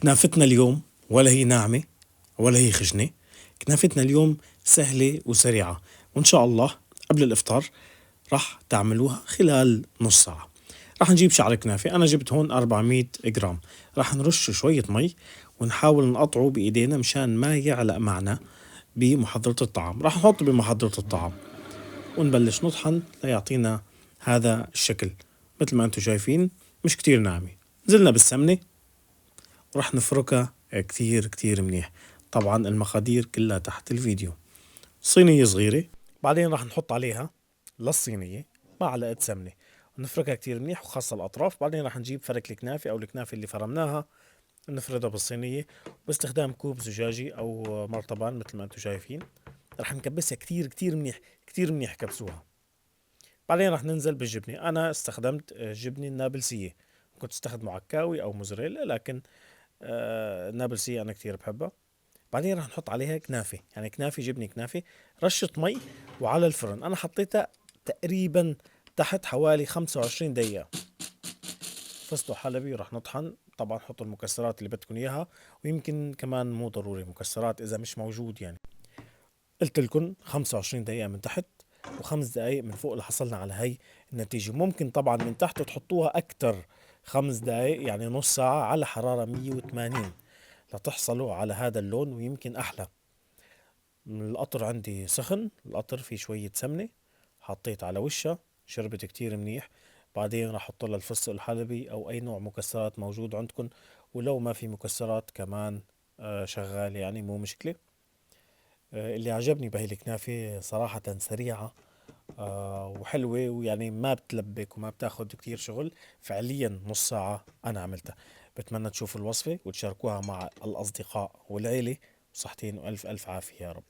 كنافتنا اليوم ولا هي ناعمة ولا هي خشنة. كنافتنا اليوم سهلة وسريعة، وإن شاء الله قبل الإفطار راح تعملوها خلال نص ساعة. راح نجيب شعر كنافة، أنا جبت هون 400 جرام. راح نرش شوية مي ونحاول نقطعه بإيدينا مشان ما يعلق معنا بمحضرة الطعام. راح نحطه بمحضرة الطعام ونبلش نطحن ليعطينا هذا الشكل. مثل ما انتم شايفين مش كتير ناعمة. نزلنا بالسمنة ورح نفركها كتير كتير منيح. طبعا المقادير كلها تحت الفيديو. صينية صغيرة، بعدين راح نحط عليها للصينية معلقة سمنة ونفركها كتير منيح وخاصة الأطراف. بعدين راح نجيب فرك الكنافة أو الكنافة اللي فرمناها نفردها بالصينية باستخدام كوب زجاجي أو مرطبان مثل ما انتم شايفين. راح نكبسها كتير كتير منيح، كتير منيح كبسوها. بعدين راح ننزل بالجبنة. أنا استخدمت جبنة النابلسية، كنت استخدم عكاوي أو موزاريلا، لكن النابلسية أنا كتير بحبها. بعدين راح نحط عليها كنافة، يعني كنافة جبنة كنافة، رشة مي وعلى الفرن. أنا حطيتها تقريبا تحت حوالي 25 دقيقة. فصلوا حلبي وراح نطحن. طبعا حطوا المكسرات اللي بدكم إياها، ويمكن كمان مو ضروري مكسرات إذا مش موجود يعني. قلت لكم 25 دقيقة من تحت وخمس دقايق من فوق لحصلنا على هاي النتيجة. ممكن طبعا من تحت تحطوها أكتر، 5 دقايق يعني نص ساعة على حرارة 180 لتحصلوا على هذا اللون، ويمكن أحلى. القطر عندي سخن، القطر فيه شوية سمنة حطيت على وشها، شربت كتير منيح. بعدين راح احط لها الفستق الحلبي او اي نوع مكسرات موجود عندكم، ولو ما في مكسرات كمان شغال يعني مو مشكلة. اللي عجبني بهي الكنافة صراحة سريعة وحلوة، ويعني ما بتلبك وما بتاخد كتير شغل. فعليا نص ساعة أنا عملتها. بتمنى تشوفوا الوصفة وتشاركوها مع الأصدقاء والعيلة. وصحتين وألف ألف عافية يا رب.